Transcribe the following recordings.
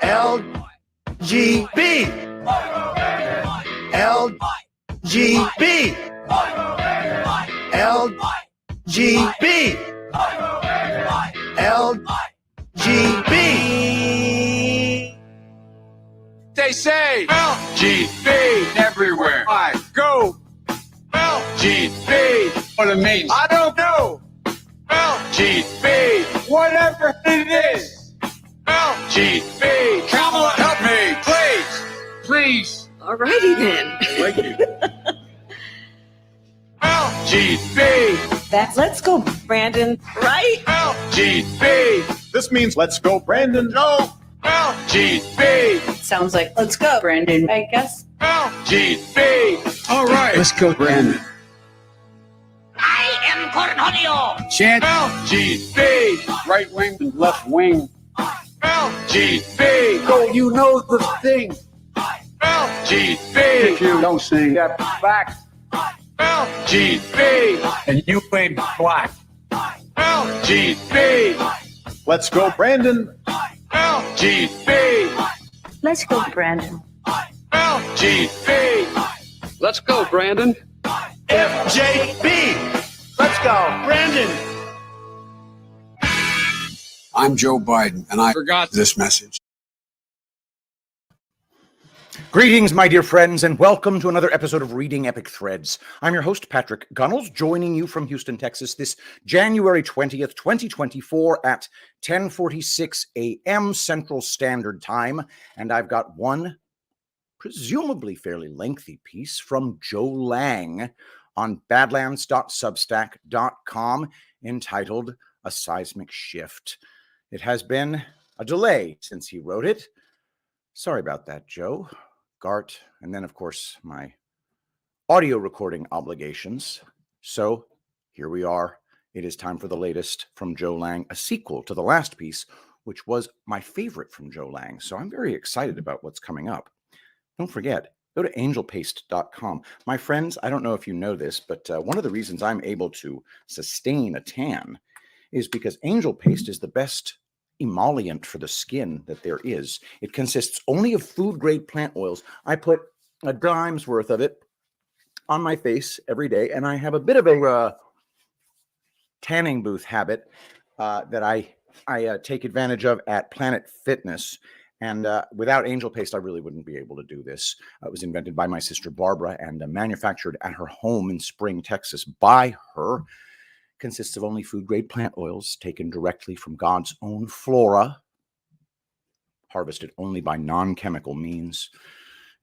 LGB. LGB. LGB. LGB. They say LGB everywhere. I go LGB. What it means, I don't know. LGB. Whatever it is. LGB. Come on, help me, please. Please. Alrighty then. Thank you. LGB. That's let's go, Brandon. Right? LGB. This means let's go, Brandon. No. LGB. Sounds like let's go, Brandon. I guess. LGB. All right. Let's go, Brandon. I am Cornholio. Chant LGB. Right wing and left wing. LGB. Go, you know the thing. LGB. If you don't sing that back. LGB. And you ain't black. LGB. Let's go, Brandon. LGB. Let's go, Brandon. LGB. Let's go, Brandon. FJB. Let's go, Brandon. I'm Joe Biden, and I forgot this message. Greetings, my dear friends, and welcome to another episode of Reading Epic Threads. I'm your host, Patrick Gunnels, joining you from Houston, Texas, this January 20th, 2024 at 10:46 a.m. Central Standard Time, and I've got one presumably fairly lengthy piece from Joe Lange on badlands.substack.com entitled A Seismic Shift. It has been a delay since he wrote it. Sorry about that, Joe. Gart, and then, of course, my audio recording obligations. So here we are. It is time for the latest from Joe Lange, a sequel to the last piece, which was my favorite from Joe Lange. So I'm very excited about what's coming up. Don't forget, go to angelpaste.com. My friends, I don't know if you know this, but one of the reasons I'm able to sustain a tan is because Angel Paste is the best emollient for the skin that there is. It consists only of food-grade plant oils. I put a dime's worth of it on my face every day, and I have a bit of a tanning booth habit that I take advantage of at Planet Fitness. And without Angel Paste, I really wouldn't be able to do this. It was invented by my sister Barbara and manufactured at her home in Spring, Texas by her. Consists of only food-grade plant oils taken directly from God's own flora, harvested only by non-chemical means.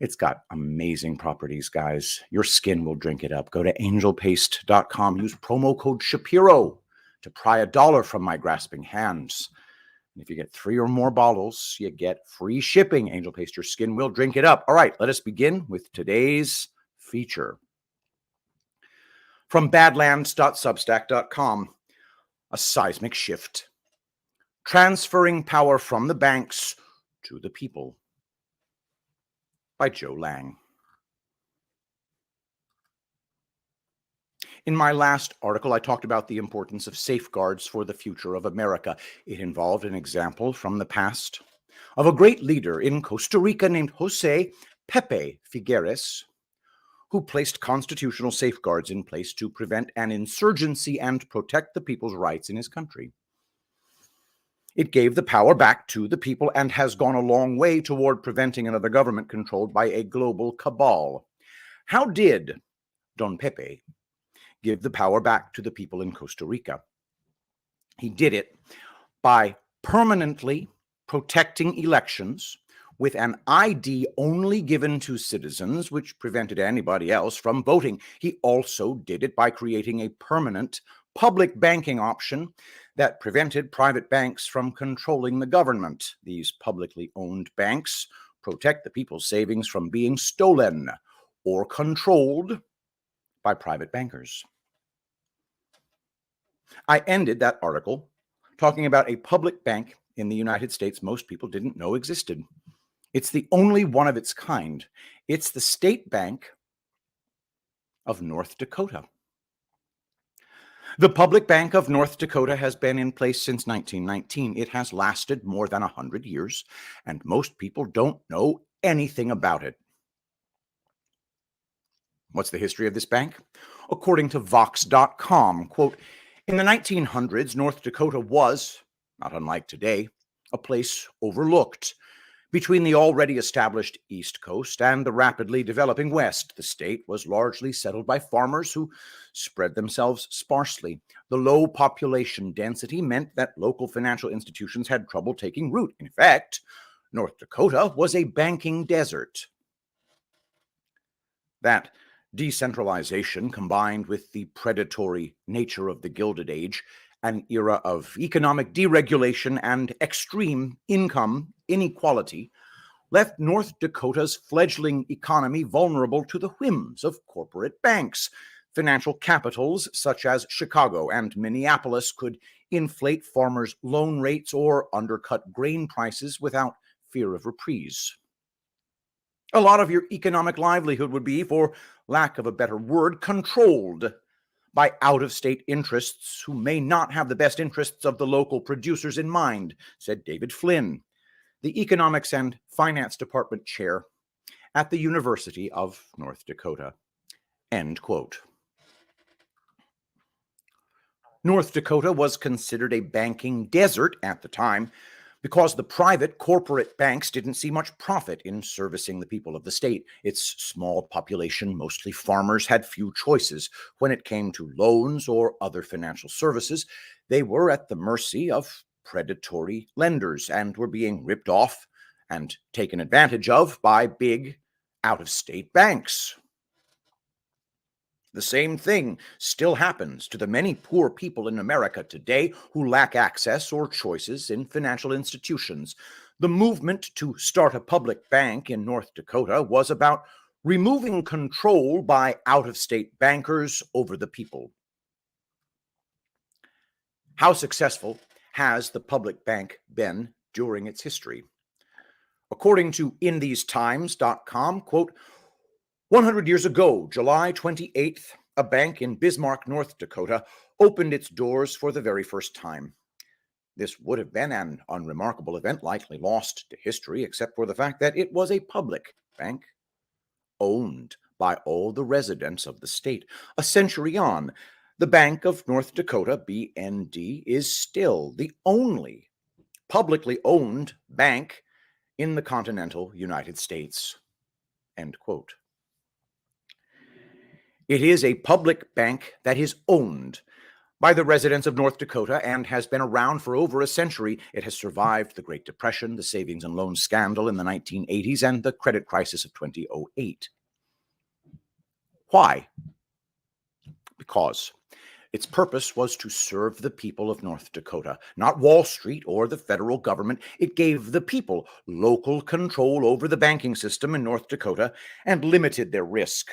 It's got amazing properties, guys. Your skin will drink it up. Go to angelpaste.com. Use promo code Shapiro to pry $1 from my grasping hands. And if you get 3 or more bottles, you get free shipping. Angel Paste, your skin will drink it up. All right, let us begin with today's feature. From badlands.substack.com, A Seismic Shift. Transferring Power from the Banks to the People by Joe Lange. In my last article, I talked about the importance of safeguards for the future of America. It involved an example from the past of a great leader in Costa Rica named Jose Pepe Figueres, who placed constitutional safeguards in place to prevent an insurgency and protect the people's rights in his country. It gave the power back to the people and has gone a long way toward preventing another government controlled by a global cabal. How did Don Pepe give the power back to the people in Costa Rica? He did it by permanently protecting elections with an ID only given to citizens, which prevented anybody else from voting. He also did it by creating a permanent public banking option that prevented private banks from controlling the government. These publicly owned banks protect the people's savings from being stolen or controlled by private bankers. I ended that article talking about a public bank in the United States most people didn't know existed. It's the only one of its kind. It's the State Bank of North Dakota. The Public Bank of North Dakota has been in place since 1919. It has lasted more than 100 years, and most people don't know anything about it. What's the history of this bank? According to Vox.com, quote, in the 1900s, North Dakota was, not unlike today, a place overlooked. Between the already established East Coast and the rapidly developing West, the state was largely settled by farmers who spread themselves sparsely. The low population density meant that local financial institutions had trouble taking root. In fact, North Dakota was a banking desert. That decentralization, combined with the predatory nature of the Gilded Age, an era of economic deregulation and extreme income inequality, left North Dakota's fledgling economy vulnerable to the whims of corporate banks. Financial capitals such as Chicago and Minneapolis could inflate farmers' loan rates or undercut grain prices without fear of reprise. A lot of your economic livelihood would be, for lack of a better word, controlled by out-of-state interests who may not have the best interests of the local producers in mind, said David Flynn, the Economics and Finance Department chair at the University of North Dakota. End quote. North Dakota was considered a banking desert at the time because the private corporate banks didn't see much profit in servicing the people of the state. Its small population, mostly farmers, had few choices. When it came to loans or other financial services, they were at the mercy of predatory lenders and were being ripped off and taken advantage of by big out-of-state banks. The same thing still happens to the many poor people in America today who lack access or choices in financial institutions. The movement to start a public bank in North Dakota was about removing control by out-of-state bankers over the people. How successful has the public bank been during its history? According to InTheseTimes.com, quote, 100 years ago, July 28th, a bank in Bismarck, North Dakota, opened its doors for the very first time. This would have been an unremarkable event, likely lost to history, except for the fact that it was a public bank, owned by all the residents of the state. A century on, the Bank of North Dakota, BND, is still the only publicly owned bank in the continental United States. End quote. It is a public bank that is owned by the residents of North Dakota and has been around for over a century. It has survived the Great Depression, the savings and loan scandal in the 1980s, and the credit crisis of 2008. Why? Because its purpose was to serve the people of North Dakota, not Wall Street or the federal government. It gave the people local control over the banking system in North Dakota and limited their risk.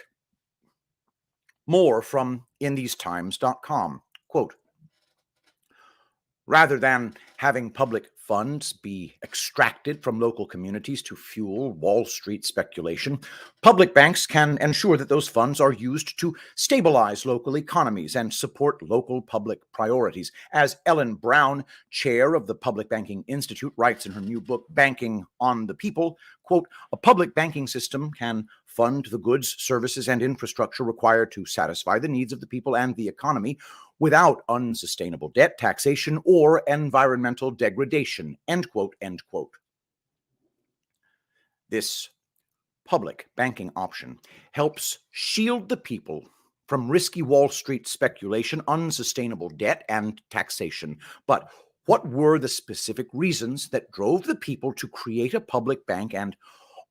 More from InTheseTimes.com. Quote, rather than having public funds be extracted from local communities to fuel Wall Street speculation, public banks can ensure that those funds are used to stabilize local economies and support local public priorities. As Ellen Brown, chair of the Public Banking Institute, writes in her new book, Banking on the People, quote, a public banking system can fund the goods, services, and infrastructure required to satisfy the needs of the people and the economy without unsustainable debt, taxation, or environmental degradation, end quote, end quote. This public banking option helps shield the people from risky Wall Street speculation, unsustainable debt, and taxation. But what were the specific reasons that drove the people to create a public bank, and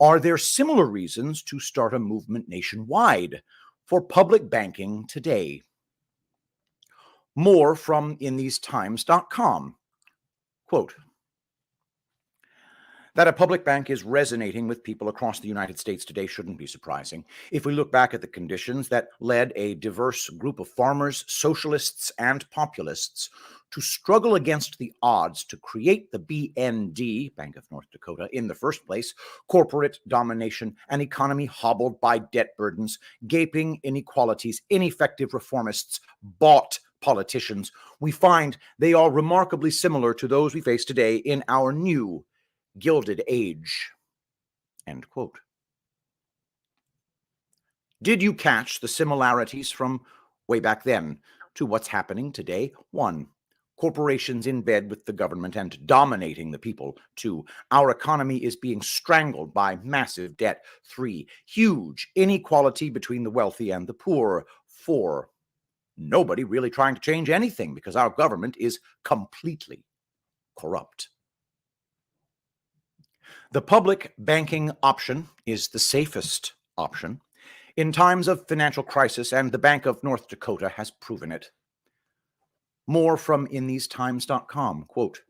are there similar reasons to start a movement nationwide for public banking today? More from InTheseTimes.com. Quote, that a public bank is resonating with people across the United States today shouldn't be surprising. If we look back at the conditions that led a diverse group of farmers, socialists, and populists to struggle against the odds to create the BND, Bank of North Dakota, in the first place, corporate domination, an economy hobbled by debt burdens, gaping inequalities, ineffective reformists bought politicians, we find they are remarkably similar to those we face today in our new Gilded Age. End quote. Did you catch the similarities from way back then to what's happening today? 1. Corporations in bed with the government and dominating the people. 2. Our economy is being strangled by massive debt. 3. Huge inequality between the wealthy and the poor. 4. Nobody really trying to change anything because our government is completely corrupt. The public banking option is the safest option in times of financial crisis, and the Bank of North Dakota has proven it. More from InTheseTimes.com, quote,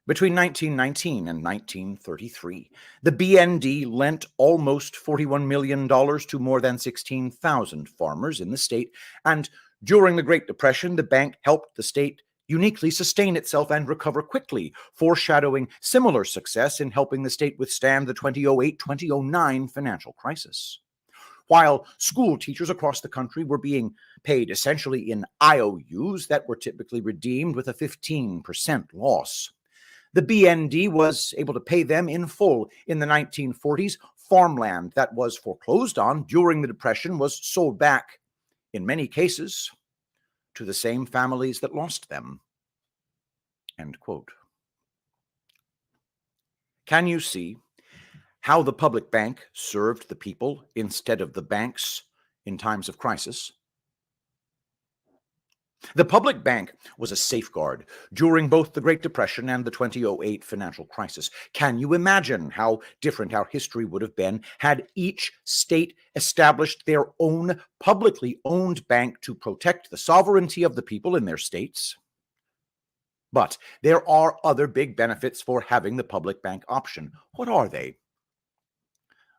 between 1919 and 1933, the BND lent almost $41 million to more than 16,000 farmers in the state, and during the Great Depression, the bank helped the state uniquely sustain itself and recover quickly, foreshadowing similar success in helping the state withstand the 2008-2009 financial crisis. While school teachers across the country were being paid essentially in IOUs that were typically redeemed with a 15% loss, the BND was able to pay them in full. In the 1940s, farmland that was foreclosed on during the Depression was sold back, in many cases, to the same families that lost them. End quote. Can you see how the public bank served the people instead of the banks in times of crisis? The public bank was a safeguard during both the Great Depression and the 2008 financial crisis. Can you imagine how different our history would have been had each state established their own publicly owned bank to protect the sovereignty of the people in their states? But there are other big benefits for having the public bank option. What are they?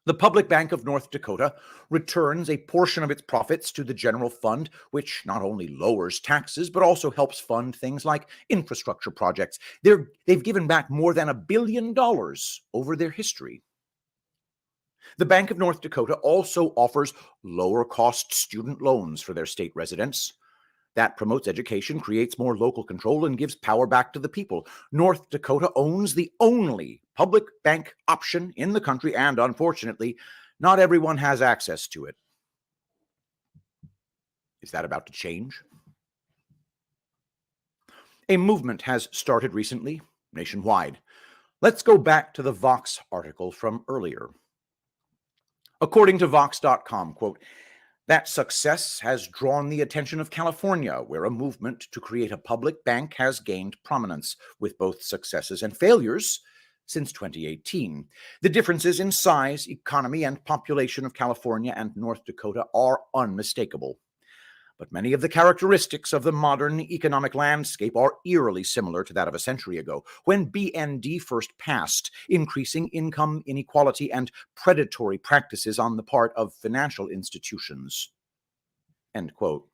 The Public Bank of North Dakota returns a portion of its profits to the general fund, which not only lowers taxes, but also helps fund things like infrastructure projects. They've given back more than $1 billion over their history. The Bank of North Dakota also offers lower-cost student loans for their state residents. That promotes education, creates more local control, and gives power back to the people. North Dakota owns the only public bank option in the country, and unfortunately, not everyone has access to it. Is that about to change? A movement has started recently, nationwide. Let's go back to the Vox article from earlier. According to Vox.com, quote, that success has drawn the attention of California, where a movement to create a public bank has gained prominence, with both successes and failures since 2018. The differences in size, economy, and population of California and North Dakota are unmistakable. But many of the characteristics of the modern economic landscape are eerily similar to that of a century ago, when BND first passed, increasing income inequality and predatory practices on the part of financial institutions. End quote.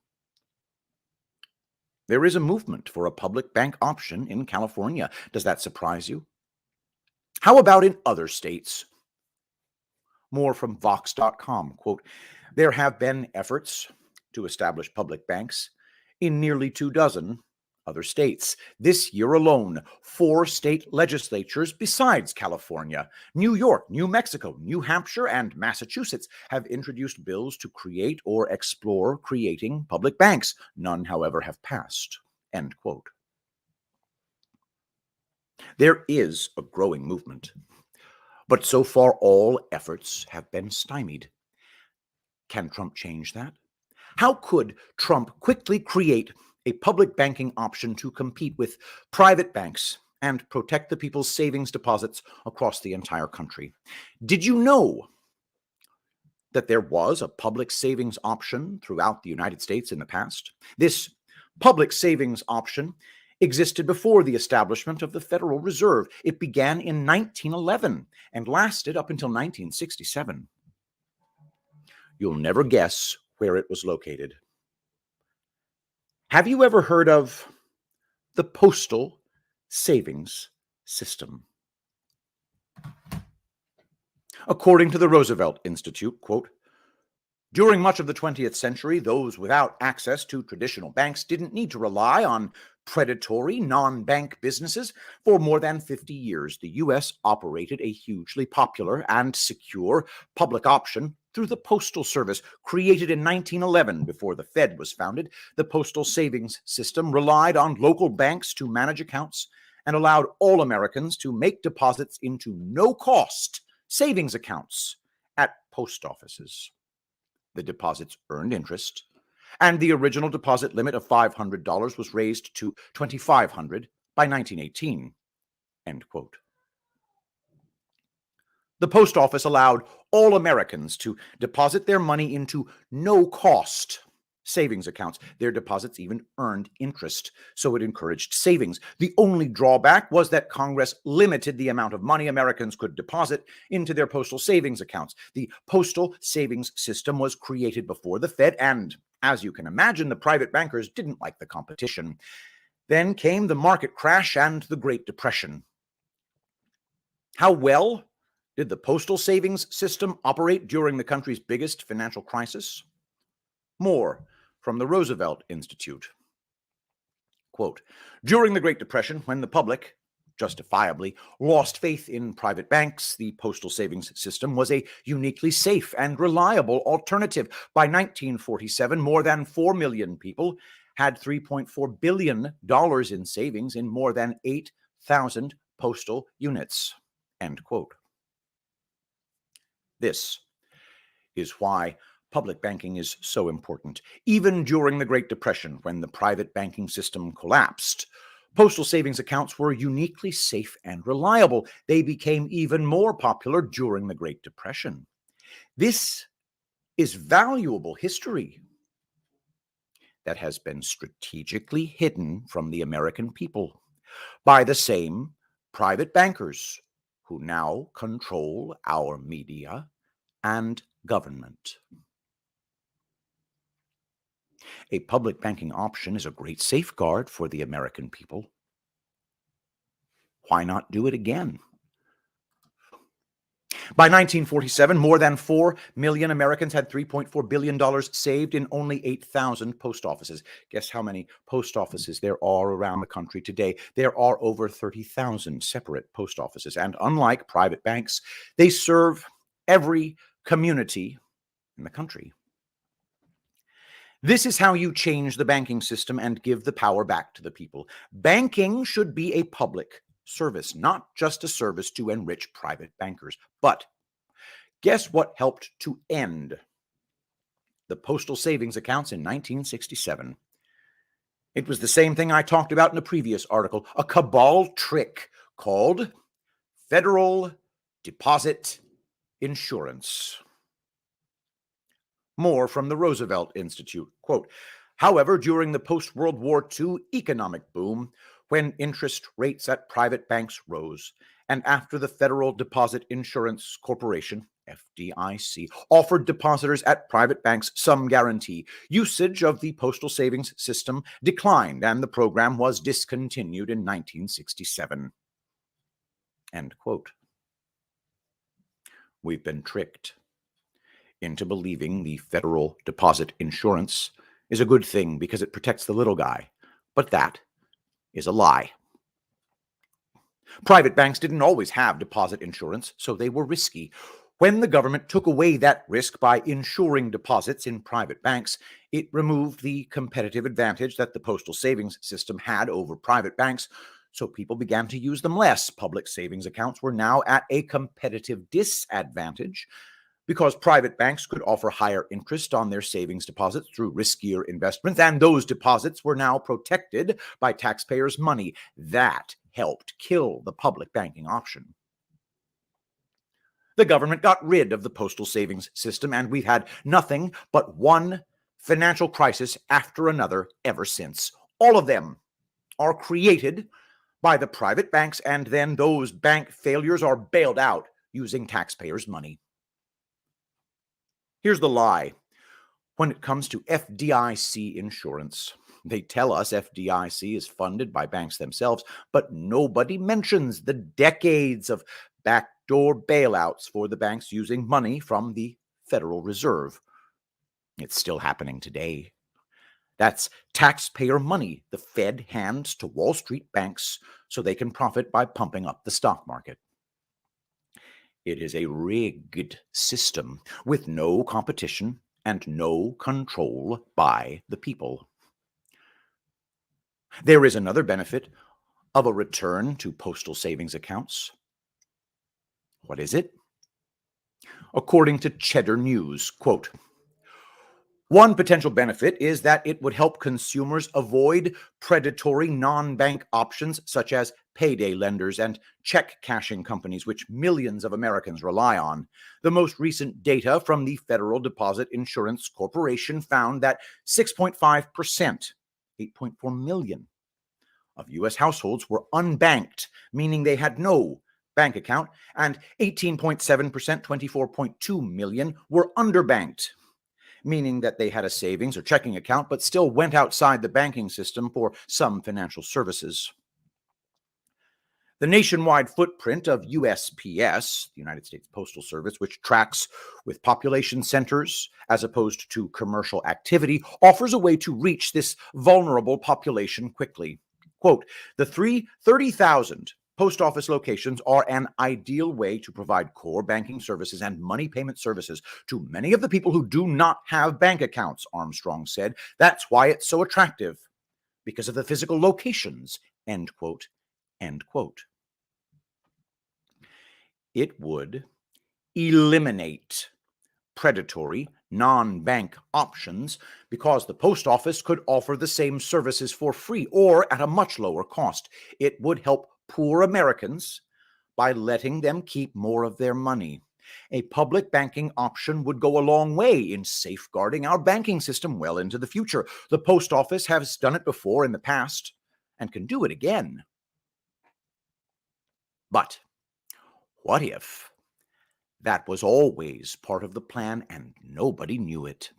There is a movement for a public bank option in California. Does that surprise you? How about in other states? More from Vox.com, quote, there have been efforts to establish public banks in nearly 24 other states. This year alone, 4 state legislatures besides California, New York, New Mexico, New Hampshire, and Massachusetts have introduced bills to create or explore creating public banks. None, however, have passed. End quote. There is a growing movement, but so far all efforts have been stymied. Can Trump change that? How could Trump quickly create a public banking option to compete with private banks and protect the people's savings deposits across the entire country? Did you know that there was a public savings option throughout the United States in the past? This public savings option existed before the establishment of the Federal Reserve. It began in 1911 and lasted up until 1967. You'll never guess where it was located. Have you ever heard of the Postal Savings System? According to the Roosevelt Institute, quote, During much of the 20th century, those without access to traditional banks didn't need to rely on predatory non-bank businesses. For more than 50 years, the U.S. operated a hugely popular and secure public option through the Postal Service. Created in 1911 before the Fed was founded, the postal savings system relied on local banks to manage accounts and allowed all Americans to make deposits into no-cost savings accounts at post offices. The deposits earned interest, and the original deposit limit of $500 was raised to $2,500 by 1918. End quote. The post office allowed all Americans to deposit their money into no-cost savings accounts. Their deposits even earned interest, so it encouraged savings. The only drawback was that Congress limited the amount of money Americans could deposit into their postal savings accounts. The postal savings system was created before the Fed, and as you can imagine, the private bankers didn't like the competition. Then came the market crash and the Great Depression. How well did the postal savings system operate during the country's biggest financial crisis? More from the Roosevelt Institute. Quote, during the Great Depression, when the public justifiably lost faith in private banks, the postal savings system was a uniquely safe and reliable alternative. By 1947, more than 4 million people had $3.4 billion in savings in more than 8,000 postal units. End quote. This is why public banking is so important. Even during the Great Depression, when the private banking system collapsed, postal savings accounts were uniquely safe and reliable. They became even more popular during the Great Depression. This is valuable history that has been strategically hidden from the American people by the same private bankers who now control our media and government. A public banking option is a great safeguard for the American people. Why not do it again? By 1947, more than 4 million Americans had $3.4 billion saved in only 8,000 post offices. Guess how many post offices there are around the country today? There are over 30,000 separate post offices, and unlike private banks, they serve every community in the country. This is how you change the banking system and give the power back to the people. Banking should be a public service, not just a service to enrich private bankers. But guess what helped to end the postal savings accounts in 1967? It was the same thing I talked about in a previous article, a cabal trick called Federal Deposit Insurance. More from the Roosevelt Institute. Quote, however, during the post-World War II economic boom, when interest rates at private banks rose, and after the Federal Deposit Insurance Corporation, FDIC, offered depositors at private banks some guarantee, usage of the postal savings system declined, and the program was discontinued in 1967. End quote. We've been tricked into believing the Federal Deposit Insurance is a good thing because it protects the little guy. But that is a lie. Private banks didn't always have deposit insurance, so they were risky. When the government took away that risk by insuring deposits in private banks, it removed the competitive advantage that the postal savings system had over private banks, so people began to use them less. Public savings accounts were now at a competitive disadvantage because private banks could offer higher interest on their savings deposits through riskier investments, and those deposits were now protected by taxpayers' money. That helped kill the public banking option. The government got rid of the postal savings system, and we've had nothing but one financial crisis after another ever since. All of them are created by the private banks, and then those bank failures are bailed out using taxpayers' money. Here's the lie. When it comes to FDIC insurance, they tell us FDIC is funded by banks themselves, but nobody mentions the decades of backdoor bailouts for the banks using money from the Federal Reserve. It's still happening today. That's taxpayer money the Fed hands to Wall Street banks so they can profit by pumping up the stock market. It is a rigged system with no competition and no control by the people. There is another benefit of a return to postal savings accounts. What is it? According to Cheddar News, quote, one potential benefit is that it would help consumers avoid predatory non-bank options such as payday lenders and check cashing companies, which millions of Americans rely on. The most recent data from the Federal Deposit Insurance Corporation found that 6.5%, 8.4 million, of U.S. households were unbanked, meaning they had no bank account, and 18.7%, 24.2 million, were underbanked, meaning that they had a savings or checking account but still went outside the banking system for some financial services. The nationwide footprint of USPS, the United States Postal Service, which tracks with population centers as opposed to commercial activity, offers a way to reach this vulnerable population quickly. Quote, the 30,000 post office locations are an ideal way to provide core banking services and money payment services to many of the people who do not have bank accounts, Armstrong said. That's why it's so attractive, because of the physical locations, end quote, end quote. It would eliminate predatory non-bank options because the post office could offer the same services for free or at a much lower cost. It would help poor Americans by letting them keep more of their money. A public banking option would go a long way in safeguarding our banking system well into the future. The post office has done it before in the past and can do it again. But what if that was always part of the plan and nobody knew it?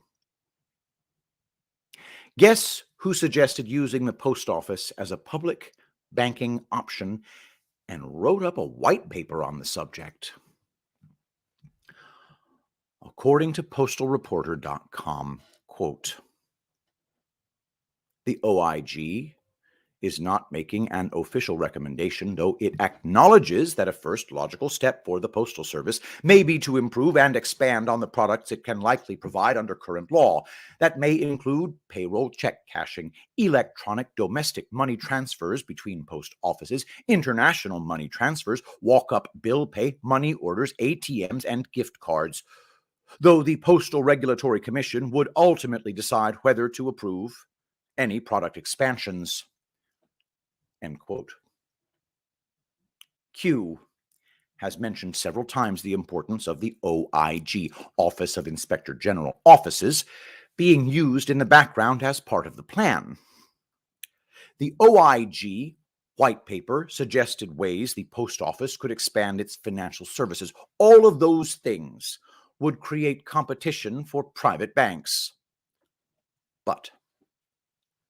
Guess who suggested using the post office as a public banking option and wrote up a white paper on the subject? According to postalreporter.com, quote, the OIG is not making an official recommendation, though it acknowledges that a first logical step for the Postal Service may be to improve and expand on the products it can likely provide under current law. That may include payroll check cashing, electronic domestic money transfers between post offices, international money transfers, walk-up bill pay, money orders, ATMs, and gift cards, though the Postal Regulatory Commission would ultimately decide whether to approve any product expansions. End quote. Q has mentioned several times the importance of the OIG, Office of Inspector General, offices being used in the background as part of the plan. The OIG white paper suggested ways the post office could expand its financial services. All of those things would create competition for private banks. But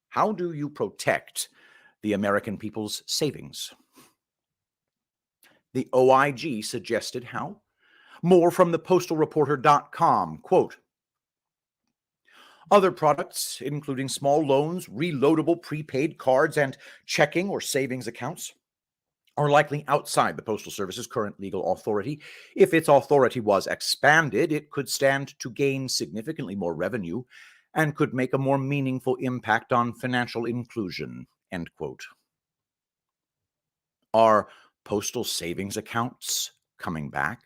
how do you protect the American people's savings? The OIG suggested how. More from the postalreporter.com, quote, other products, including small loans, reloadable prepaid cards, and checking or savings accounts, are likely outside the Postal Service's current legal authority. If its authority was expanded, it could stand to gain significantly more revenue and could make a more meaningful impact on financial inclusion, end quote. Are postal savings accounts coming back?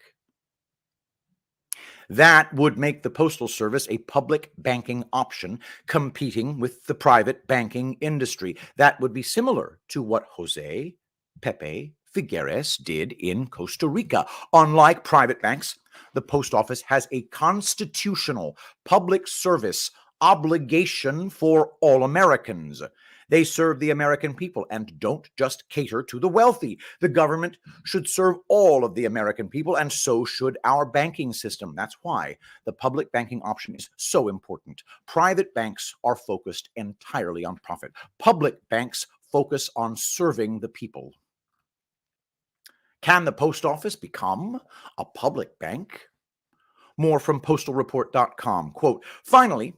That would make the Postal Service a public banking option competing with the private banking industry. That would be similar to what Jose Pepe Figueres did in Costa Rica. Unlike private banks, the post office has a constitutional public service obligation for all Americans. They serve the American people and don't just cater to the wealthy. The government should serve all of the American people, and so should our banking system. That's why the public banking option is so important. Private banks are focused entirely on profit. Public banks focus on serving the people. Can the post office become a public bank? More from postalreport.com. Quote, finally,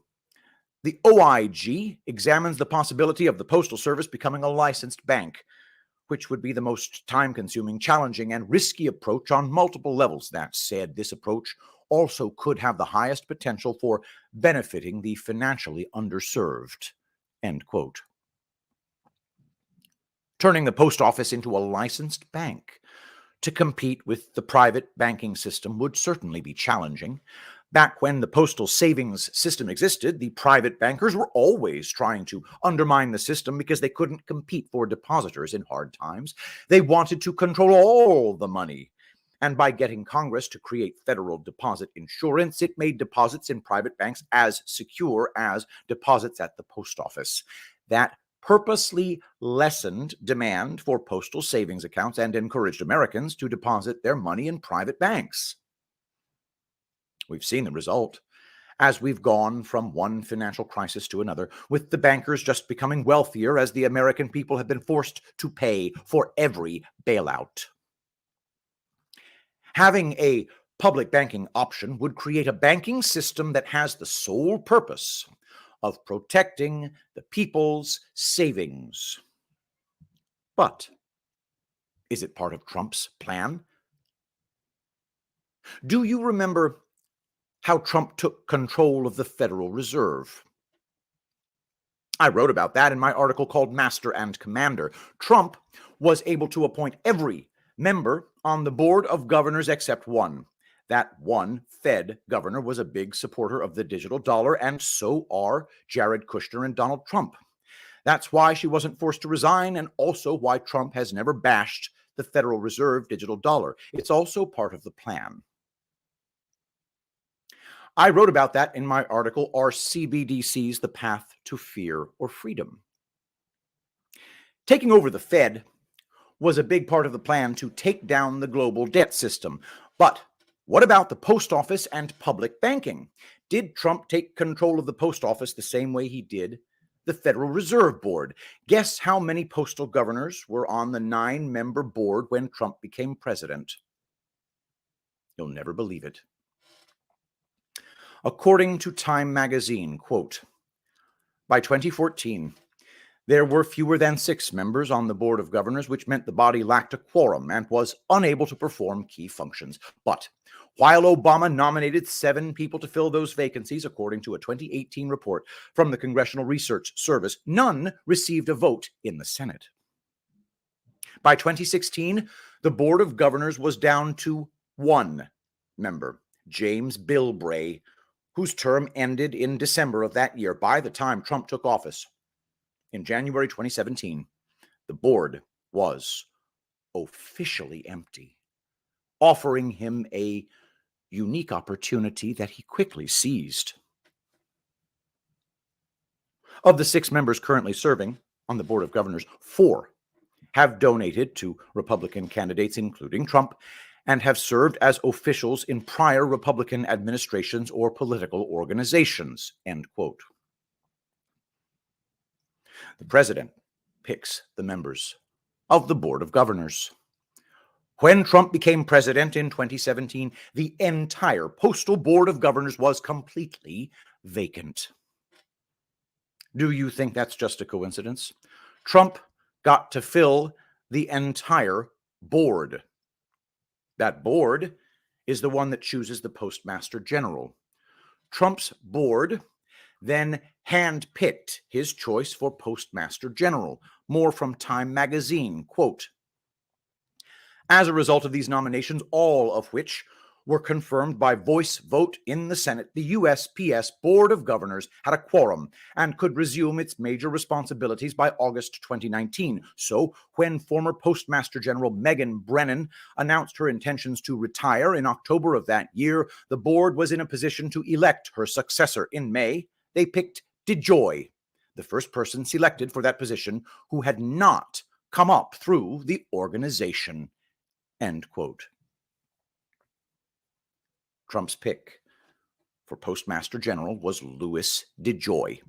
the OIG examines the possibility of the Postal Service becoming a licensed bank, which would be the most time-consuming, challenging, and risky approach on multiple levels. That said, this approach also could have the highest potential for benefiting the financially underserved. End quote. Turning the post office into a licensed bank to compete with the private banking system would certainly be challenging. Back when the postal savings system existed, the private bankers were always trying to undermine the system because they couldn't compete for depositors in hard times. They wanted to control all the money. And by getting Congress to create federal deposit insurance, it made deposits in private banks as secure as deposits at the post office. That purposely lessened demand for postal savings accounts and encouraged Americans to deposit their money in private banks. We've seen the result as we've gone from one financial crisis to another, with the bankers just becoming wealthier as the American people have been forced to pay for every bailout. Having a public banking option would create a banking system that has the sole purpose of protecting the people's savings. But is it part of Trump's plan? Do you remember how Trump took control of the Federal Reserve? I wrote about that in my article called Master and Commander. Trump was able to appoint every member on the Board of Governors except one. That one Fed governor was a big supporter of the digital dollar, and so are Jared Kushner and Donald Trump. That's why she wasn't forced to resign, and also why Trump has never bashed the Federal Reserve digital dollar. It's also part of the plan. I wrote about that in my article, Are CBDCs the Path to Fear or Freedom? Taking over the Fed was a big part of the plan to take down the global debt system. But what about the post office and public banking? Did Trump take control of the post office the same way he did the Federal Reserve Board? Guess how many postal governors were on the 9-member board when Trump became president? You'll never believe it. According to Time magazine, quote, by 2014, there were fewer than 6 members on the Board of Governors, which meant the body lacked a quorum and was unable to perform key functions. But while Obama nominated 7 people to fill those vacancies, according to a 2018 report from the Congressional Research Service, none received a vote in the Senate. By 2016, the Board of Governors was down to 1 member, James Bilbray, whose term ended in December of that year. By the time Trump took office in January 2017, the board was officially empty, offering him a unique opportunity that he quickly seized. Of the 6 members currently serving on the Board of Governors, 4 have donated to Republican candidates, including Trump, and have served as officials in prior Republican administrations or political organizations, end quote. The president picks the members of the Board of Governors. When Trump became president in 2017, the entire Postal Board of Governors was completely vacant. Do you think that's just a coincidence? Trump got to fill the entire board. That board is the one that chooses the Postmaster General. Trump's board then handpicked his choice for Postmaster General. More from Time magazine, quote, as a result of these nominations, all of which were confirmed by voice vote in the Senate, the USPS Board of Governors had a quorum and could resume its major responsibilities by August 2019. So when former Postmaster General Megan Brennan announced her intentions to retire in October of that year, the board was in a position to elect her successor. In May, they picked DeJoy, the first person selected for that position who had not come up through the organization, end quote. Trump's pick for Postmaster General was Louis DeJoy,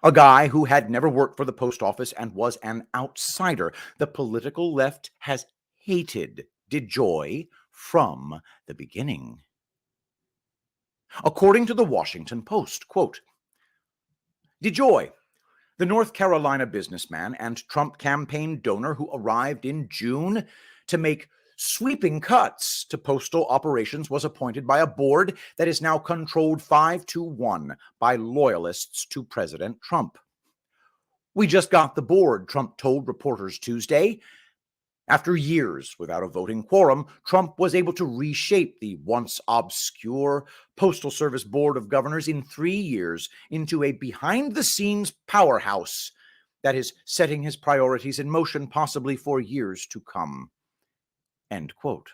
a guy who had never worked for the post office and was an outsider. The political left has hated DeJoy from the beginning. According to the Washington Post, quote, DeJoy, the North Carolina businessman and Trump campaign donor who arrived in June to make sweeping cuts to postal operations, was appointed by a board that is now controlled 5-1 by loyalists to President Trump. We just got the board, Trump told reporters Tuesday. After years without a voting quorum, Trump was able to reshape the once obscure Postal Service Board of Governors in 3 years into a behind-the-scenes powerhouse that is setting his priorities in motion possibly for years to come. End quote.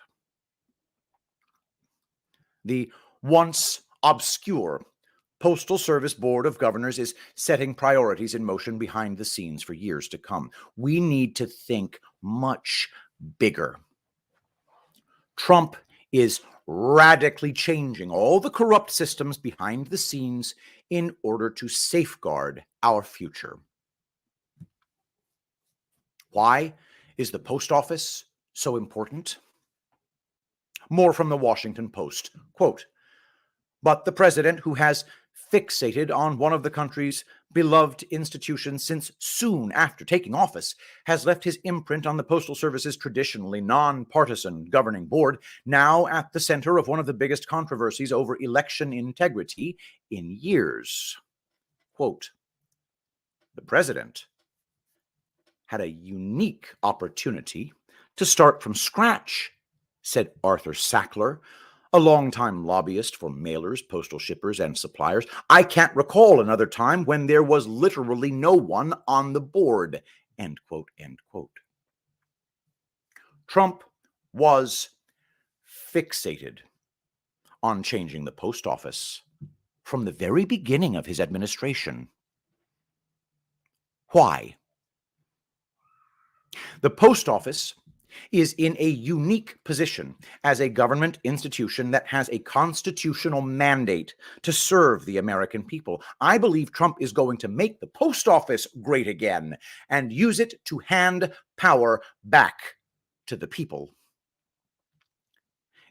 The once obscure Postal Service Board of Governors is setting priorities in motion behind the scenes for years to come. We need to think much bigger. Trump is radically changing all the corrupt systems behind the scenes in order to safeguard our future. Why is the post office so important? More from the Washington Post. Quote, but the president, who has fixated on one of the country's beloved institutions since soon after taking office, has left his imprint on the Postal Service's traditionally nonpartisan governing board, now at the center of one of the biggest controversies over election integrity in years. Quote, the president had a unique opportunity to start from scratch, said Arthur Sackler, a longtime lobbyist for mailers, postal shippers, and suppliers. I can't recall another time when there was literally no one on the board. End quote, end quote. Trump was fixated on changing the post office from the very beginning of his administration. Why? The post office is in a unique position as a government institution that has a constitutional mandate to serve the American people. I believe Trump is going to make the post office great again and use it to hand power back to the people.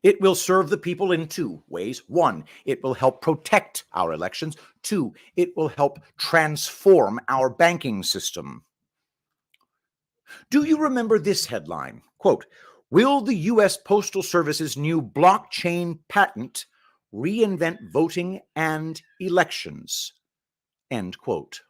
It will serve the people in 2 ways. 1, it will help protect our elections. 2, it will help transform our banking system. Do you remember this headline? Quote, will the U.S. Postal Service's new blockchain patent reinvent voting and elections? End quote.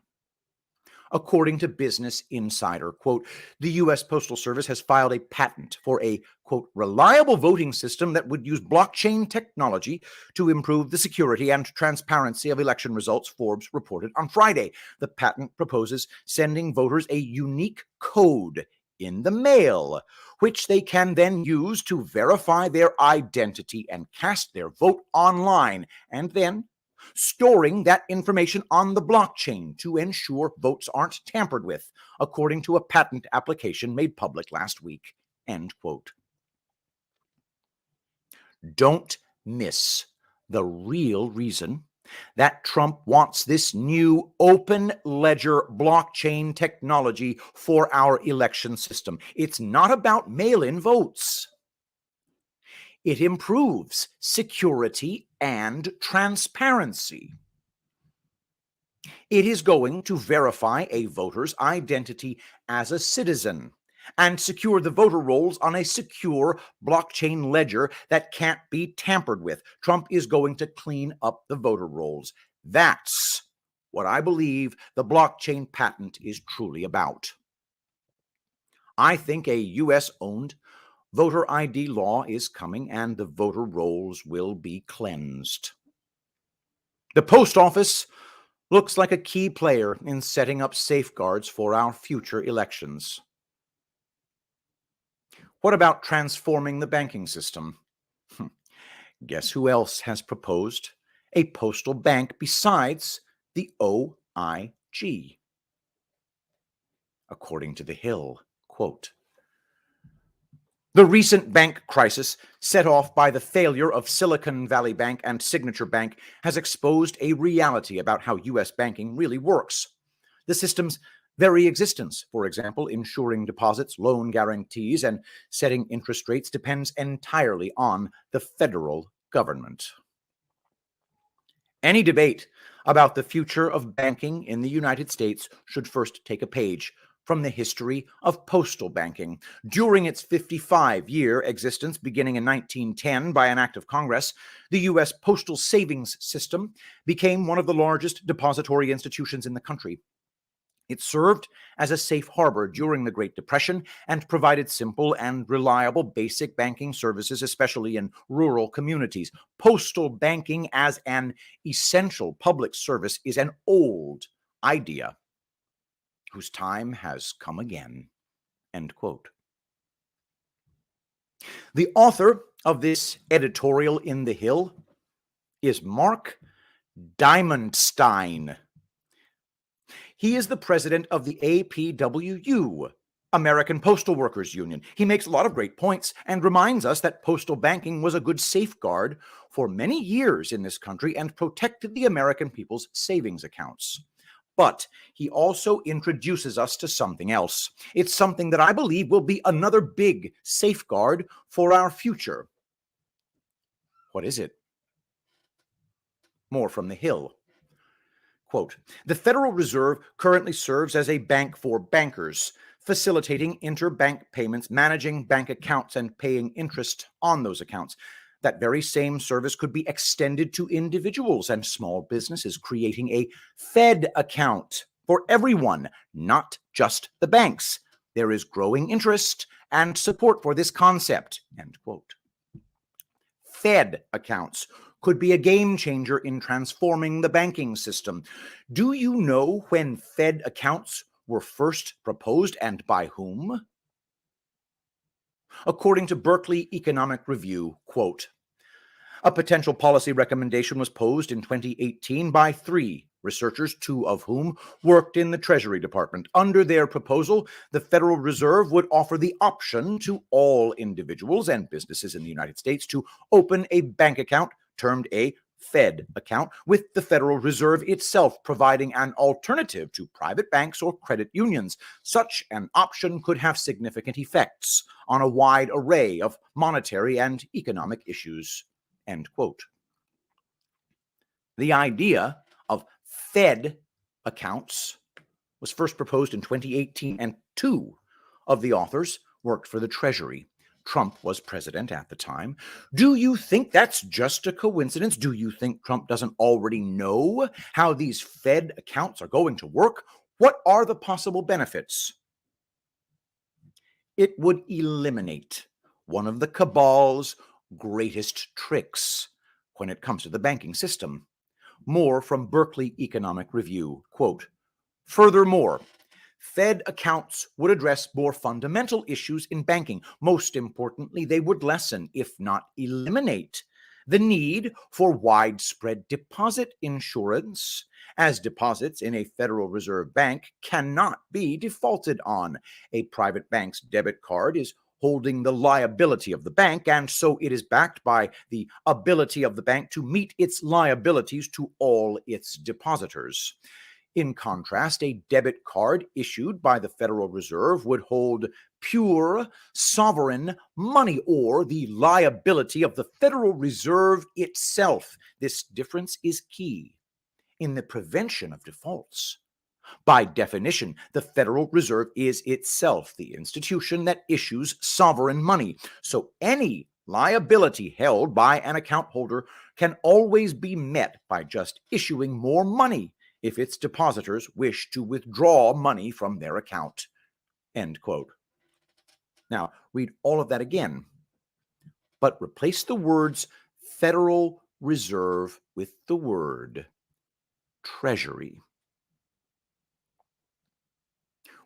According to Business Insider, quote, the U.S. Postal Service has filed a patent for a, quote, reliable voting system that would use blockchain technology to improve the security and transparency of election results, Forbes reported on Friday. The patent proposes sending voters a unique code in the mail, which they can then use to verify their identity and cast their vote online, and then storing that information on the blockchain to ensure votes aren't tampered with, according to a patent application made public last week. End quote. Don't miss the real reason that Trump wants this new open ledger blockchain technology for our election system. It's not about mail-in votes. It improves security and transparency. It is going to verify a voter's identity as a citizen and secure the voter rolls on a secure blockchain ledger that can't be tampered with. Trump is going to clean up the voter rolls. That's what I believe the blockchain patent is truly about. I think a U.S.-owned voter ID law is coming, and the voter rolls will be cleansed. The post office looks like a key player in setting up safeguards for our future elections. What about transforming the banking system? Guess who else has proposed a postal bank besides the OIG? According to The Hill, quote, the recent bank crisis set off by the failure of Silicon Valley Bank and Signature Bank has exposed a reality about how U.S. banking really works. The system's very existence, for example, ensuring deposits, loan guarantees, and setting interest rates depends entirely on the federal government. Any debate about the future of banking in the United States should first take a page from the history of postal banking. During its 55-year existence, beginning in 1910 by an act of Congress, the U.S. postal savings system became one of the largest depository institutions in the country. It served as a safe harbor during the Great Depression and provided simple and reliable basic banking services, especially in rural communities. Postal banking as an essential public service is an old idea whose time has come again. End quote. The author of this editorial in The Hill is Mark Diamondstein. He is the president of the APWU, American Postal Workers Union. He makes a lot of great points and reminds us that postal banking was a good safeguard for many years in this country and protected the American people's savings accounts. But he also introduces us to something else. It's something that I believe will be another big safeguard for our future. What is it? More from The Hill. Quote, the Federal Reserve currently serves as a bank for bankers, facilitating interbank payments, managing bank accounts, and paying interest on those accounts. That very same service could be extended to individuals and small businesses, creating a Fed account for everyone, not just the banks. There is growing interest and support for this concept, end quote. Fed accounts could be a game changer in transforming the banking system. Do you know when Fed accounts were first proposed and by whom? According to Berkeley Economic Review, quote, a potential policy recommendation was posed in 2018 by 3 researchers, 2 of whom worked in the Treasury Department. Under their proposal, the Federal Reserve would offer the option to all individuals and businesses in the United States to open a bank account termed a Fed account, with the Federal Reserve itself providing an alternative to private banks or credit unions. Such an option could have significant effects on a wide array of monetary and economic issues. End quote. The idea of Fed accounts was first proposed in 2018, and 2 of the authors worked for the Treasury. Trump was president at the time. Do you think that's just a coincidence? Do you think Trump doesn't already know how these Fed accounts are going to work? What are the possible benefits? It would eliminate one of the cabal's greatest tricks when it comes to the banking system. More from Berkeley Economic Review, quote, furthermore, Fed accounts would address more fundamental issues in banking. Most importantly, they would lessen, if not eliminate, the need for widespread deposit insurance, as deposits in a Federal Reserve bank cannot be defaulted on. A private bank's debit card is holding the liability of the bank, and so it is backed by the ability of the bank to meet its liabilities to all its depositors. In contrast, a debit card issued by the Federal Reserve would hold pure sovereign money, or the liability of the Federal Reserve itself. This difference is key in the prevention of defaults. By definition, the Federal Reserve is itself the institution that issues sovereign money. So any liability held by an account holder can always be met by just issuing more money if its depositors wish to withdraw money from their account. End quote. Now, read all of that again, but replace the words Federal Reserve with the word Treasury.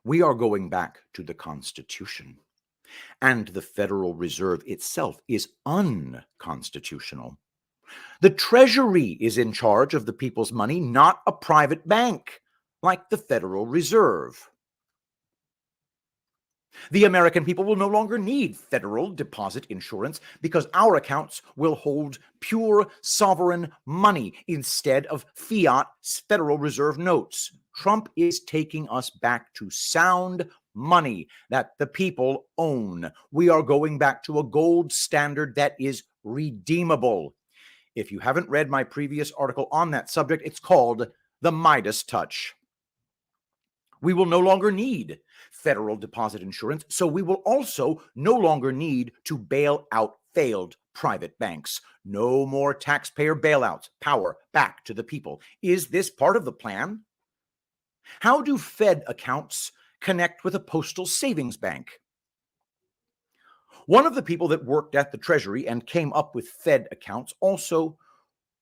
We are going back to the Constitution, and the Federal Reserve itself is unconstitutional. The Treasury is in charge of the people's money, not a private bank like the Federal Reserve. The American people will no longer need federal deposit insurance because our accounts will hold pure sovereign money instead of fiat Federal Reserve notes. Trump is taking us back to sound money that the people own. We are going back to a gold standard that is redeemable. If you haven't read my previous article on that subject, it's called The Midas Touch. We will no longer need federal deposit insurance, so we will also no longer need to bail out failed private banks. No more taxpayer bailouts. Power back to the people. Is this part of the plan? How do Fed accounts connect with a postal savings bank? One of the people that worked at the Treasury and came up with Fed accounts also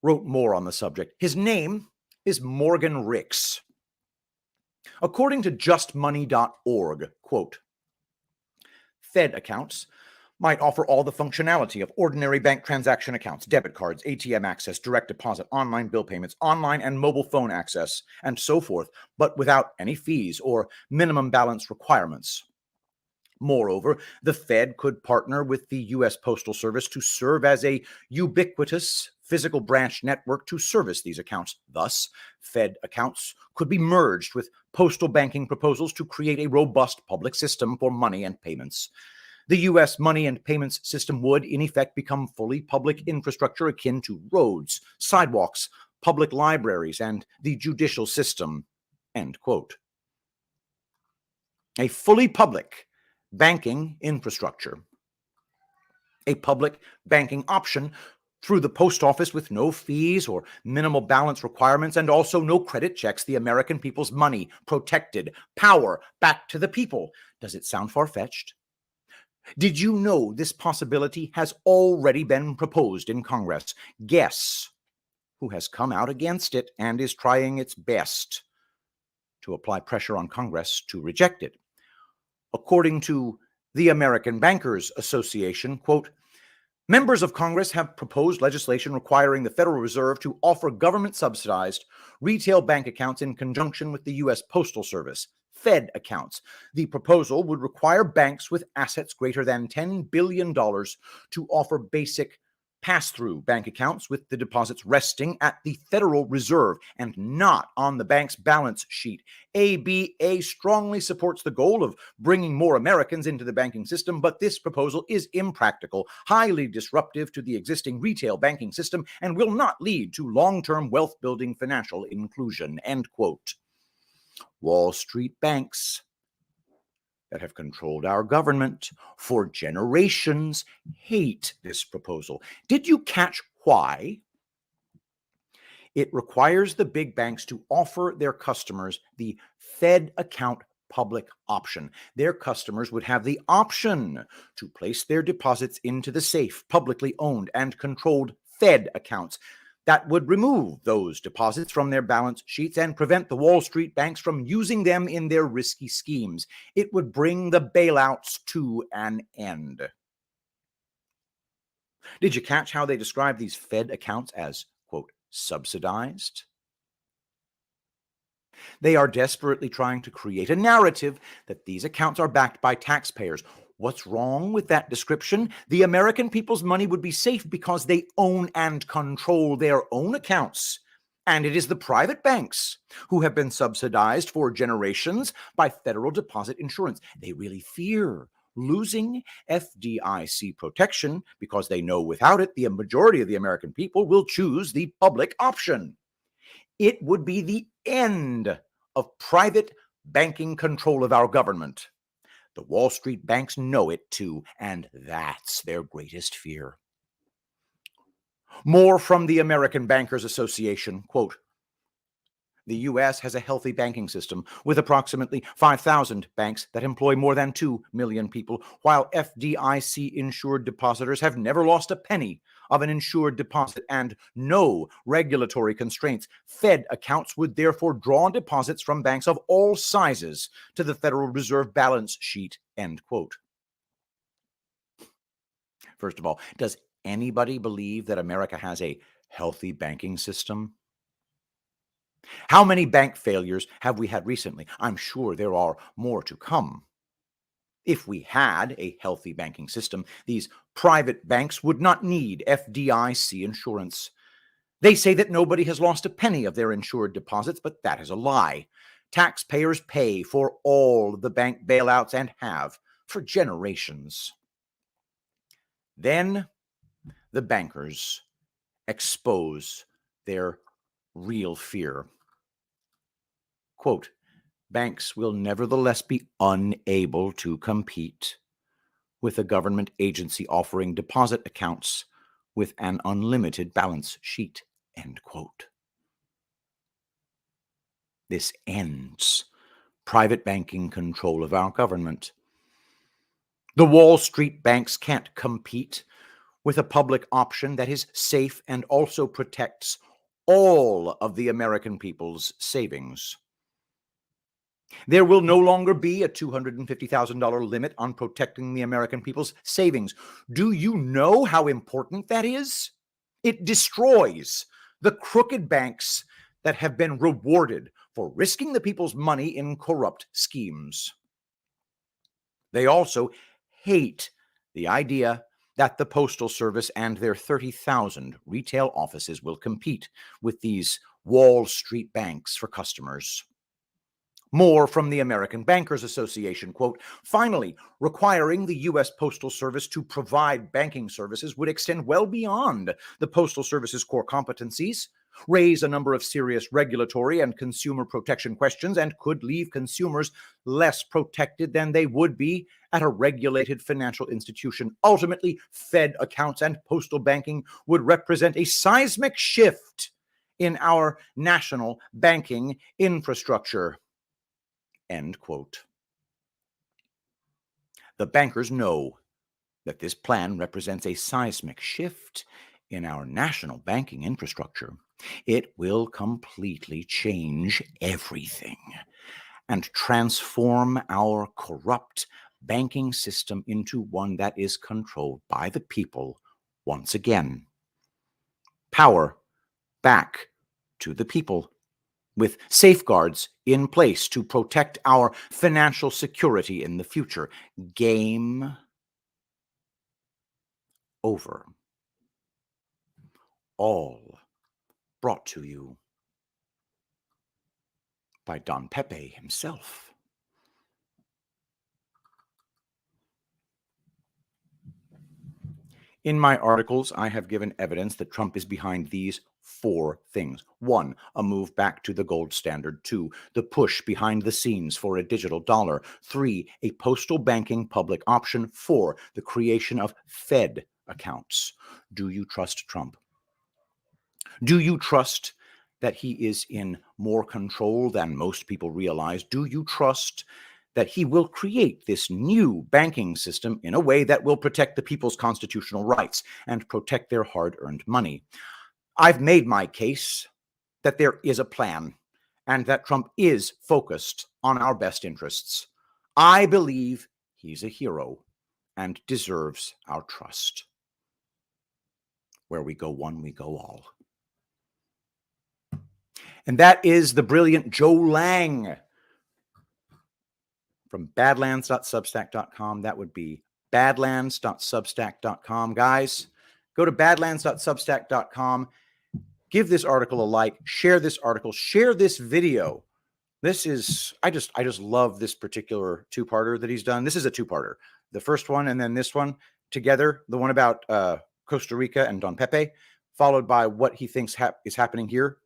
wrote more on the subject. His name is Morgan Ricks. According to justmoney.org, quote, Fed accounts might offer all the functionality of ordinary bank transaction accounts, debit cards, ATM access, direct deposit, online bill payments, online and mobile phone access, and so forth, but without any fees or minimum balance requirements. Moreover, the Fed could partner with the U.S. Postal Service to serve as a ubiquitous physical branch network to service these accounts. Thus, Fed accounts could be merged with postal banking proposals to create a robust public system for money and payments. The U.S. money and payments system would, in effect, become fully public infrastructure akin to roads, sidewalks, public libraries, and the judicial system. End quote. A fully public banking infrastructure. A public banking option through the post office with no fees or minimal balance requirements, and also no credit checks. The American people's money protected. Power back to the people. Does it sound far-fetched? Did you know this possibility has already been proposed in Congress? Guess who has come out against it and is trying its best to apply pressure on Congress to reject it? According to the American Bankers Association, quote, members of Congress have proposed legislation requiring the Federal Reserve to offer government-subsidized retail bank accounts in conjunction with the U.S. Postal Service, Fed accounts. The proposal would require banks with assets greater than $10 billion to offer basic pass-through bank accounts with the deposits resting at the Federal Reserve and not on the bank's balance sheet. ABA strongly supports the goal of bringing more Americans into the banking system, but this proposal is impractical, highly disruptive to the existing retail banking system, and will not lead to long-term wealth-building financial inclusion. End quote. Wall Street banks that have controlled our government for generations hate this proposal. Did you catch why? It requires the big banks to offer their customers the Fed account public option. Their customers would have the option to place their deposits into the safe, publicly owned and controlled Fed accounts. That would remove those deposits from their balance sheets and prevent the Wall Street banks from using them in their risky schemes. It would bring the bailouts to an end. Did you catch how they describe these Fed accounts as, quote, subsidized? They are desperately trying to create a narrative that these accounts are backed by taxpayers. What's wrong with that description? The American people's money would be safe because they own and control their own accounts. And it is the private banks who have been subsidized for generations by federal deposit insurance. They really fear losing FDIC protection because they know without it, the majority of the American people will choose the public option. It would be the end of private banking control of our government. The Wall Street banks know it too, and that's their greatest fear. More from the American Bankers Association, quote, the U.S. has a healthy banking system with approximately 5,000 banks that employ more than 2 million people, while FDIC-insured depositors have never lost a penny of an insured deposit and no regulatory constraints. Fed accounts would therefore draw deposits from banks of all sizes to the Federal Reserve balance sheet, end quote. First of all, does anybody believe that America has a healthy banking system? How many bank failures have we had recently? I'm sure there are more to come. If we had a healthy banking system, these private banks would not need FDIC insurance. They say that nobody has lost a penny of their insured deposits, but that is a lie. Taxpayers pay for all the bank bailouts and have for generations. Then the bankers expose their real fear. Quote, banks will nevertheless be unable to compete with a government agency offering deposit accounts with an unlimited balance sheet, end quote. This ends private banking control of our government. The Wall Street banks can't compete with a public option that is safe and also protects all of the American people's savings. There will no longer be a $250,000 limit on protecting the American people's savings. Do you know how important that is? It destroys the crooked banks that have been rewarded for risking the people's money in corrupt schemes. They also hate the idea that the Postal Service and their 30,000 retail offices will compete with these Wall Street banks for customers. More from the American Bankers Association, quote, finally, requiring the U.S. Postal Service to provide banking services would extend well beyond the Postal Service's core competencies, raise a number of serious regulatory and consumer protection questions, and could leave consumers less protected than they would be at a regulated financial institution. Ultimately, Fed accounts and postal banking would represent a seismic shift in our national banking infrastructure. End quote. The bankers know that this plan represents a seismic shift in our national banking infrastructure. It will completely change everything and transform our corrupt banking system into one that is controlled by the people once again. Power back to the people, with safeguards in place to protect our financial security in the future. Game over. All brought to you by Don Pepe himself. In my articles, I have given evidence that Trump is behind these 4 things. 1, a move back to the gold standard. 2, the push behind the scenes for a digital dollar. 3, a postal banking public option. 4, the creation of Fed accounts. Do you trust Trump? Do you trust that he is in more control than most people realize? Do you trust that he will create this new banking system in a way that will protect the people's constitutional rights and protect their hard-earned money? I've made my case that there is a plan and that Trump is focused on our best interests. I believe he's a hero and deserves our trust. Where we go one, we go all. And that is the brilliant Joe Lange from badlands.substack.com. That would be badlands.substack.com. Guys, go to badlands.substack.com. Give this article a like, share this article, share this video. This is, I just love this particular 2-parter that he's done. This is a 2-parter. The first one and then this one together, the one about Costa Rica and Don Pepe, followed by what he thinks is happening here.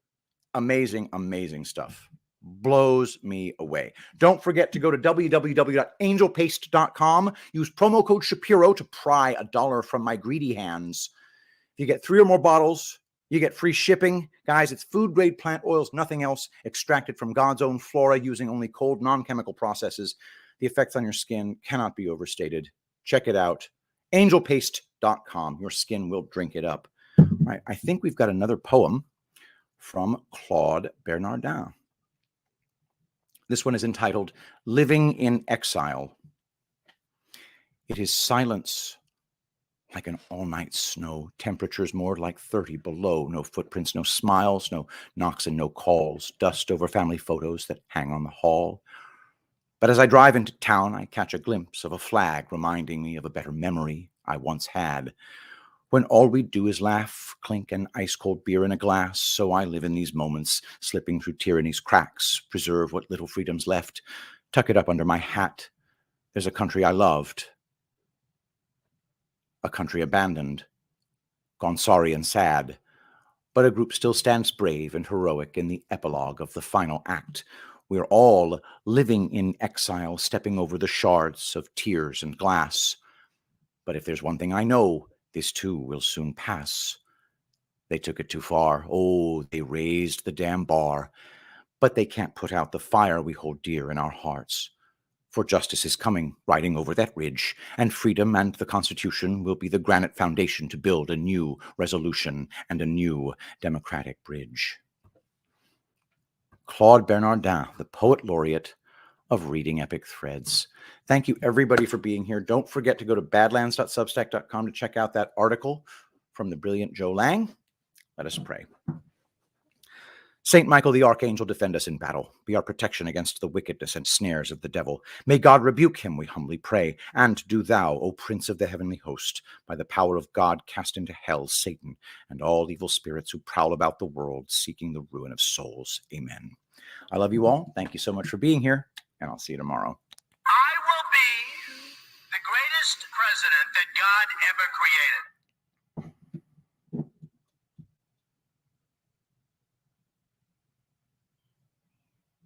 Amazing, amazing stuff. Blows me away. Don't forget to go to www.angelpaste.com. Use promo code Shapiro to pry $1 from my greedy hands. If you get 3 or more bottles, you get free shipping. Guys, it's food-grade plant oils, nothing else, extracted from God's own flora using only cold, non-chemical processes. The effects on your skin cannot be overstated. Check it out. Angelpaste.com. Your skin will drink it up. All right, I think we've got another poem from Claude Bernardin. This one is entitled Living in Exile. It is silence like an all-night snow, temperatures more like 30 below, no footprints, no smiles, no knocks and no calls, dust over family photos that hang on the hall. But as I drive into town, I catch a glimpse of a flag reminding me of a better memory I once had, when all we do is laugh, clink an ice-cold beer in a glass. So I live in these moments, slipping through tyranny's cracks, preserve what little freedom's left, tuck it up under my hat. There's a country I loved, a country abandoned, gone sorry and sad. but a group still stands brave and heroic in the epilogue of the final act. We're all living in exile, stepping over the shards of tears and glass. But if there's one thing I know, this too will soon pass. They took it too far. Oh, they raised the damn bar. But they can't put out the fire we hold dear in our hearts. For justice is coming, riding over that ridge, and freedom and the Constitution will be the granite foundation to build a new resolution and a new democratic bridge. Claude Bernardin, the poet laureate of Reading Epic Threads. Thank you, everybody, for being here. Don't forget to go to badlands.substack.com to check out that article from the brilliant Joe Lange. Let us pray. Saint Michael the Archangel, defend us in battle. Be our protection against the wickedness and snares of the devil. May God rebuke him, we humbly pray. And do thou, O Prince of the heavenly host, by the power of God cast into hell Satan and all evil spirits who prowl about the world seeking the ruin of souls. Amen. I love you all. Thank you so much for being here, and I'll see you tomorrow.